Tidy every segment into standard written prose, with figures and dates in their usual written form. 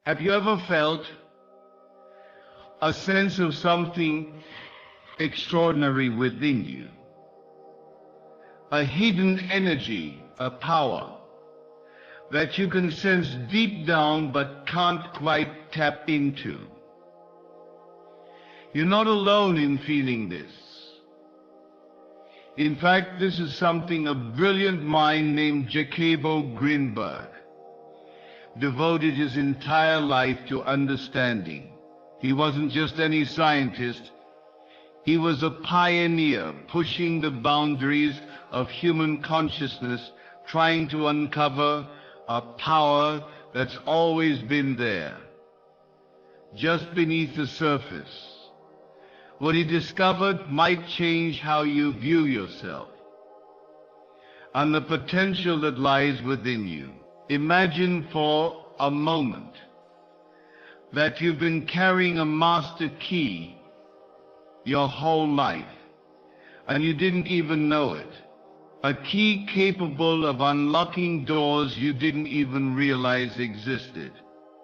Have you ever felt a sense of something extraordinary within you? A hidden energy, a power that you can sense deep down but can't quite tap into. You're not alone in feeling this. In fact, this is something a brilliant mind named Jacabo Grinberg devoted his entire life to understanding. He wasn't just any scientist. He was a pioneer pushing the boundaries of human consciousness, trying to uncover a power that's always been there, just beneath the surface. What he discovered might change how you view yourself and the potential that lies within you. Imagine for a moment that you've been carrying a master key your whole life, and you didn't even know it. A key capable of unlocking doors you didn't even realize existed.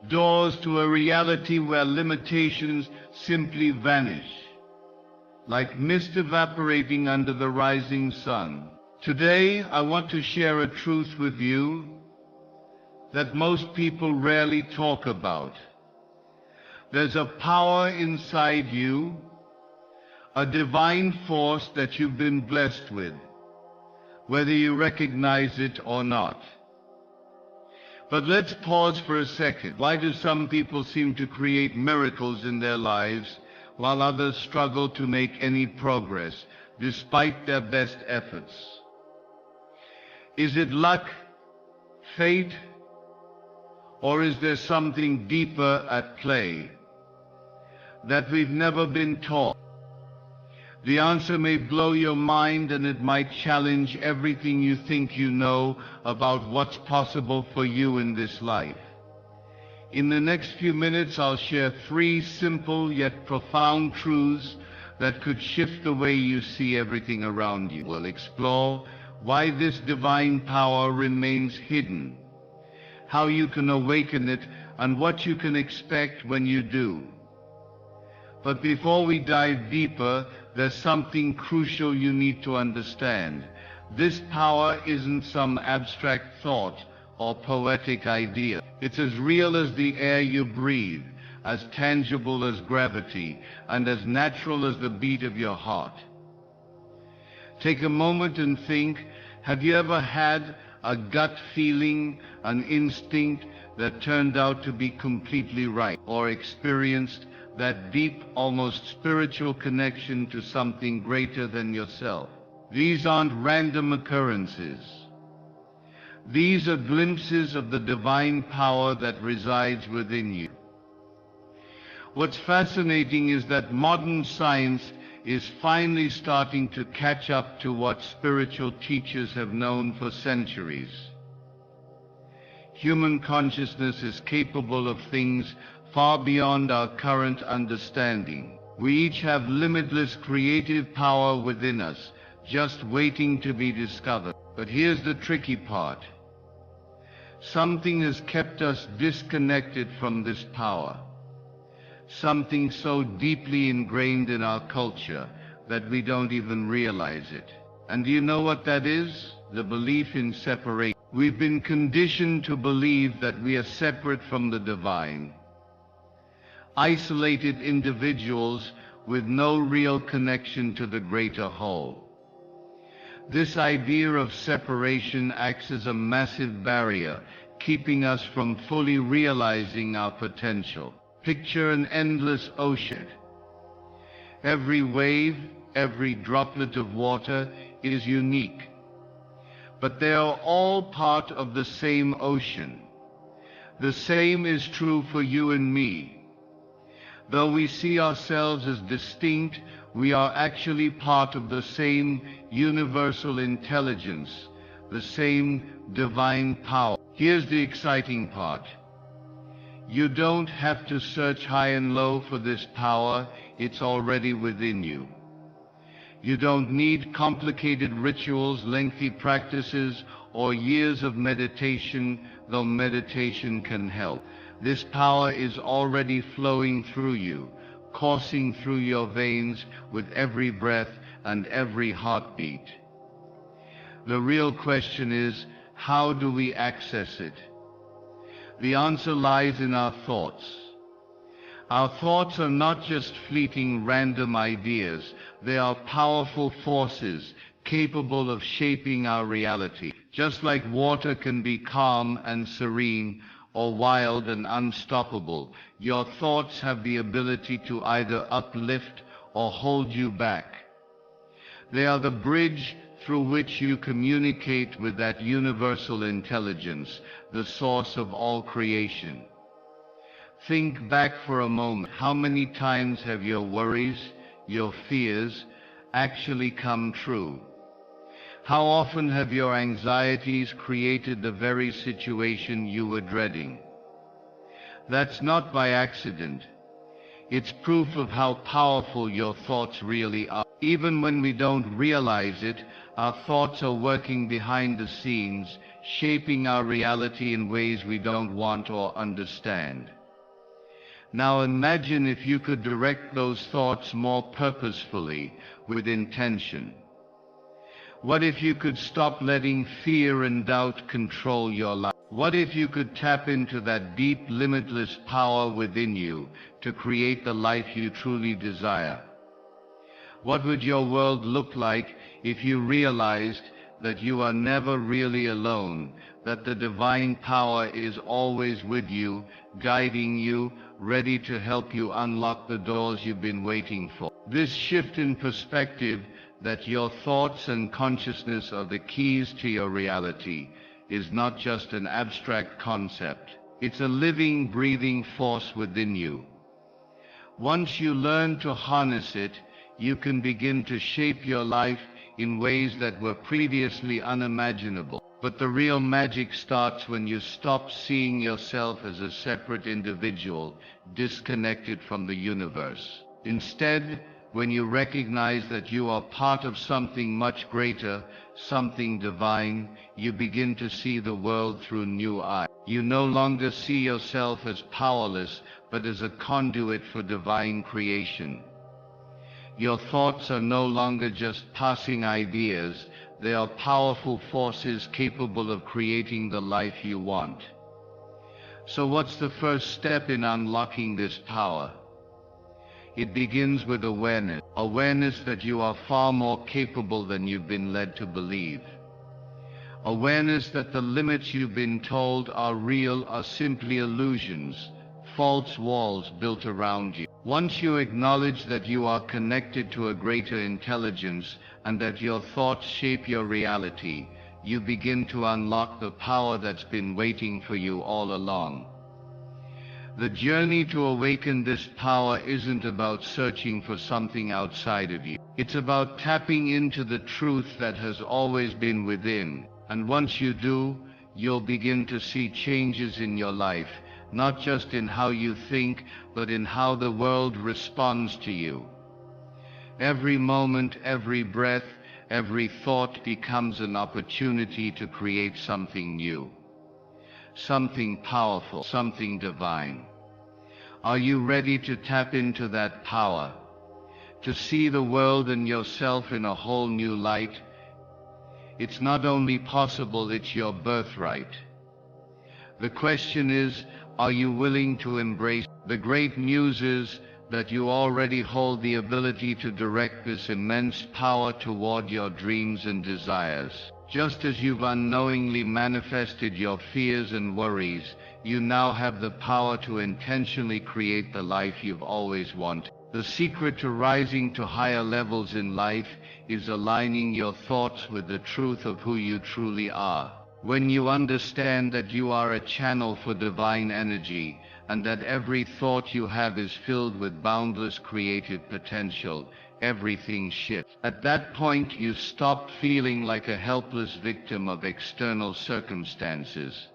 Doors to a reality where limitations simply vanish, like mist evaporating under the rising sun. Today, I want to share a truth with you that most people rarely talk about. There's a power inside you, a divine force that you've been blessed with, whether you recognize it or not. But let's pause for a second. Why do some people seem to create miracles in their lives while others struggle to make any progress despite their best efforts? Is it luck, fate, or is there something deeper at play that we've never been taught? The answer may blow your mind, and it might challenge everything you think you know about what's possible for you in this life. In the next few minutes, I'll share 3 simple yet profound truths that could shift the way you see everything around you. We'll explore why this divine power remains hidden, how you can awaken it, and what you can expect when you do. But before we dive deeper, there's something crucial you need to understand. This power isn't some abstract thought or poetic idea. It's as real as the air you breathe, as tangible as gravity, and as natural as the beat of your heart. Take a moment and think, have you ever had a gut feeling, an instinct that turned out to be completely right, or experienced that deep, almost spiritual connection to something greater than yourself? These aren't random occurrences. These are glimpses of the divine power that resides within you. What's fascinating is that modern science is finally starting to catch up to what spiritual teachers have known for centuries. Human consciousness is capable of things far beyond our current understanding. We each have limitless creative power within us, just waiting to be discovered. But here's the tricky part. Something has kept us disconnected from this power. Something so deeply ingrained in our culture that we don't even realize it. And do you know what that is? The belief in separation. We've been conditioned to believe that we are separate from the divine, isolated individuals with no real connection to the greater whole. This idea of separation acts as a massive barrier, keeping us from fully realizing our potential. Picture an endless ocean. Every wave, every droplet of water is unique, but they are all part of the same ocean. The same is true for you and me. Though we see ourselves as distinct, we are actually part of the same universal intelligence, the same divine power. Here's the exciting part. You don't have to search high and low for this power. It's already within you. You don't need complicated rituals, lengthy practices, or years of meditation, though meditation can help. This power is already flowing through you, coursing through your veins with every breath and every heartbeat. The real question is, how do we access it? The answer lies in our thoughts. Our thoughts are not just fleeting random ideas, they are powerful forces capable of shaping our reality. Just like water can be calm and serene, or wild and unstoppable, your thoughts have the ability to either uplift or hold you back. They are the bridge through which you communicate with that universal intelligence, the source of all creation. Think back for a moment. How many times have your worries, your fears, actually come true? How often have your anxieties created the very situation you were dreading? That's not by accident. It's proof of how powerful your thoughts really are. Even when we don't realize it, our thoughts are working behind the scenes, shaping our reality in ways we don't want or understand. Now imagine if you could direct those thoughts more purposefully, with intention. What if you could stop letting fear and doubt control your life? What if you could tap into that deep, limitless power within you to create the life you truly desire? What would your world look like if you realized that you are never really alone, that the divine power is always with you, guiding you, ready to help you unlock the doors you've been waiting for? This shift in perspective, that your thoughts and consciousness are the keys to your reality, is not just an abstract concept. It's a living, breathing force within you. Once you learn to harness it, you can begin to shape your life in ways that were previously unimaginable. But the real magic starts when you stop seeing yourself as a separate individual, disconnected from the universe. Instead, when you recognize that you are part of something much greater, something divine, you begin to see the world through new eyes. You no longer see yourself as powerless, but as a conduit for divine creation. Your thoughts are no longer just passing ideas, they are powerful forces capable of creating the life you want. So what's the first step in unlocking this power? It begins with awareness. Awareness that you are far more capable than you've been led to believe. Awareness that the limits you've been told are real are simply illusions, false walls built around you. Once you acknowledge that you are connected to a greater intelligence and that your thoughts shape your reality, you begin to unlock the power that's been waiting for you all along. The journey to awaken this power isn't about searching for something outside of you. It's about tapping into the truth that has always been within. And once you do, you'll begin to see changes in your life, not just in how you think, but in how the world responds to you. Every moment, every breath, every thought becomes an opportunity to create something new. Something powerful, something divine. Are you ready to tap into that power? To see the world and yourself in a whole new light? It's not only possible, it's your birthright. The question is, are you willing to embrace? The great news is that you already hold the ability to direct this immense power toward your dreams and desires. Just as you've unknowingly manifested your fears and worries, you now have the power to intentionally create the life you've always wanted. The secret to rising to higher levels in life is aligning your thoughts with the truth of who you truly are. When you understand that you are a channel for divine energy, and that every thought you have is filled with boundless creative potential, everything shifts. At that point, you stop feeling like a helpless victim of external circumstances.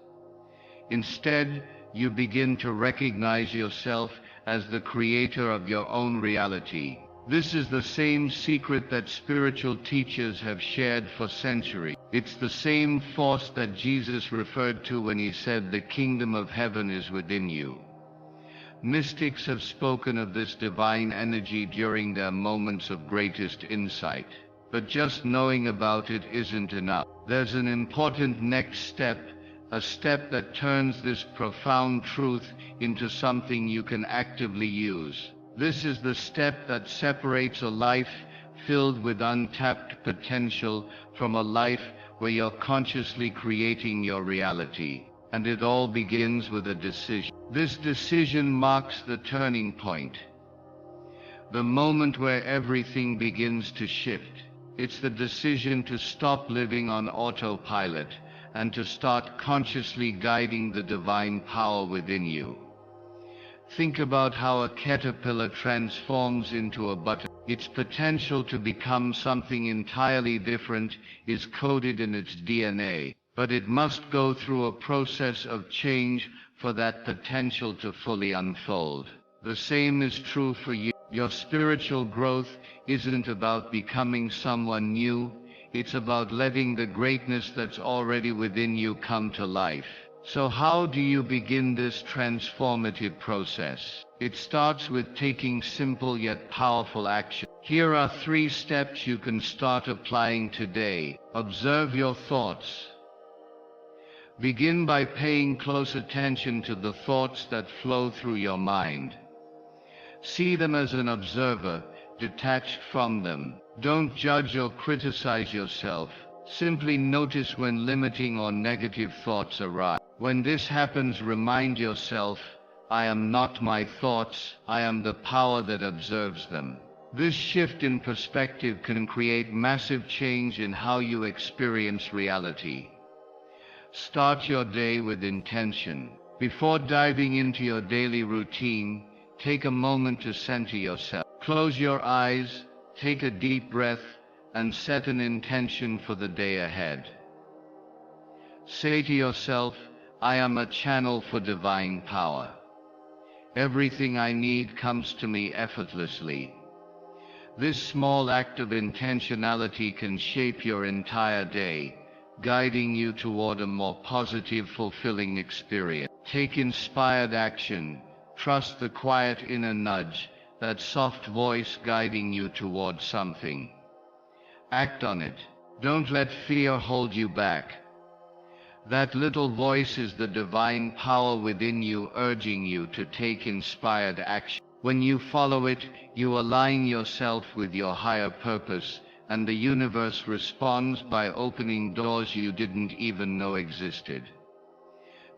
Instead, you begin to recognize yourself as the creator of your own reality. This is the same secret that spiritual teachers have shared for centuries. It's the same force that Jesus referred to when he said, "The kingdom of heaven is within you." Mystics have spoken of this divine energy during their moments of greatest insight. But just knowing about it isn't enough. There's an important next step, a step that turns this profound truth into something you can actively use. This is the step that separates a life filled with untapped potential from a life where you're consciously creating your reality. And it all begins with a decision. This decision marks the turning point, the moment where everything begins to shift. It's the decision to stop living on autopilot and to start consciously guiding the divine power within you. Think about how a caterpillar transforms into a butterfly. Its potential to become something entirely different is coded in its DNA, but it must go through a process of change for that potential to fully unfold. The same is true for you. Your spiritual growth isn't about becoming someone new, it's about letting the greatness that's already within you come to life. So how do you begin this transformative process? It starts with taking simple yet powerful action. Here are 3 steps you can start applying today. Observe your thoughts. Begin by paying close attention to the thoughts that flow through your mind. See them as an observer, detached from them. Don't judge or criticize yourself. Simply notice when limiting or negative thoughts arise. When this happens, remind yourself, I am not my thoughts, I am the power that observes them. This shift in perspective can create massive change in how you experience reality. Start your day with intention. Before diving into your daily routine, take a moment to center yourself. Close your eyes, take a deep breath, and set an intention for the day ahead. Say to yourself, I am a channel for divine power. Everything I need comes to me effortlessly. This small act of intentionality can shape your entire day, guiding you toward a more positive, fulfilling experience. Take inspired action. Trust the quiet inner nudge, that soft voice guiding you toward something. Act on it. Don't let fear hold you back. That little voice is the divine power within you urging you to take inspired action. When you follow it, you align yourself with your higher purpose, and the universe responds by opening doors you didn't even know existed.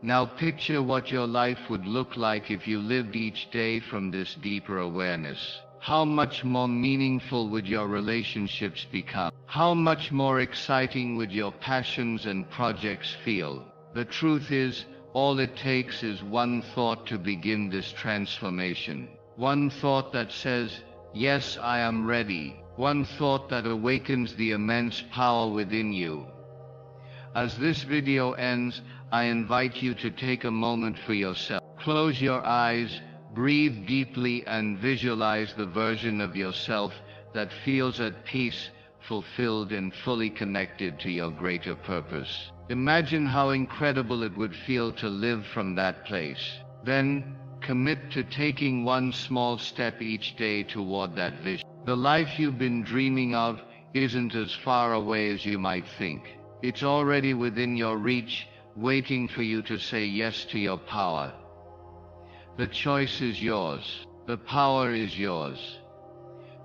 Now picture what your life would look like if you lived each day from this deeper awareness. How much more meaningful would your relationships become? How much more exciting would your passions and projects feel? The truth is, all it takes is one thought to begin this transformation. One thought that says, yes, I am ready. One thought that awakens the immense power within you. As this video ends, I invite you to take a moment for yourself. Close your eyes, breathe deeply, and visualize the version of yourself that feels at peace, fulfilled, and fully connected to your greater purpose. Imagine how incredible it would feel to live from that place. Then, commit to taking one small step each day toward that vision. The life you've been dreaming of isn't as far away as you might think. It's already within your reach, waiting for you to say yes to your power. The choice is yours. The power is yours.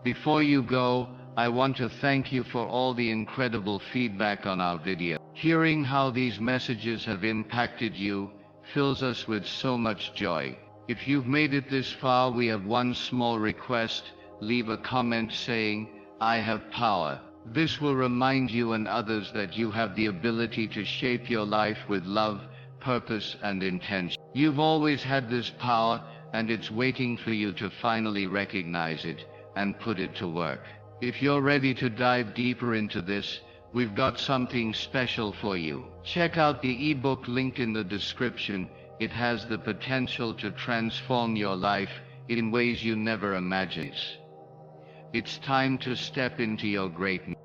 Before you go, I want to thank you for all the incredible feedback on our video. Hearing how these messages have impacted you fills us with so much joy. If you've made it this far, we have one small request. Leave a comment saying, I have power. This will remind you and others that you have the ability to shape your life with love, purpose, and intention. You've always had this power, and it's waiting for you to finally recognize it and put it to work. If you're ready to dive deeper into this, we've got something special for you. Check out the ebook linked in the description. It has the potential to transform your life in ways you never imagined. It's time to step into your greatness.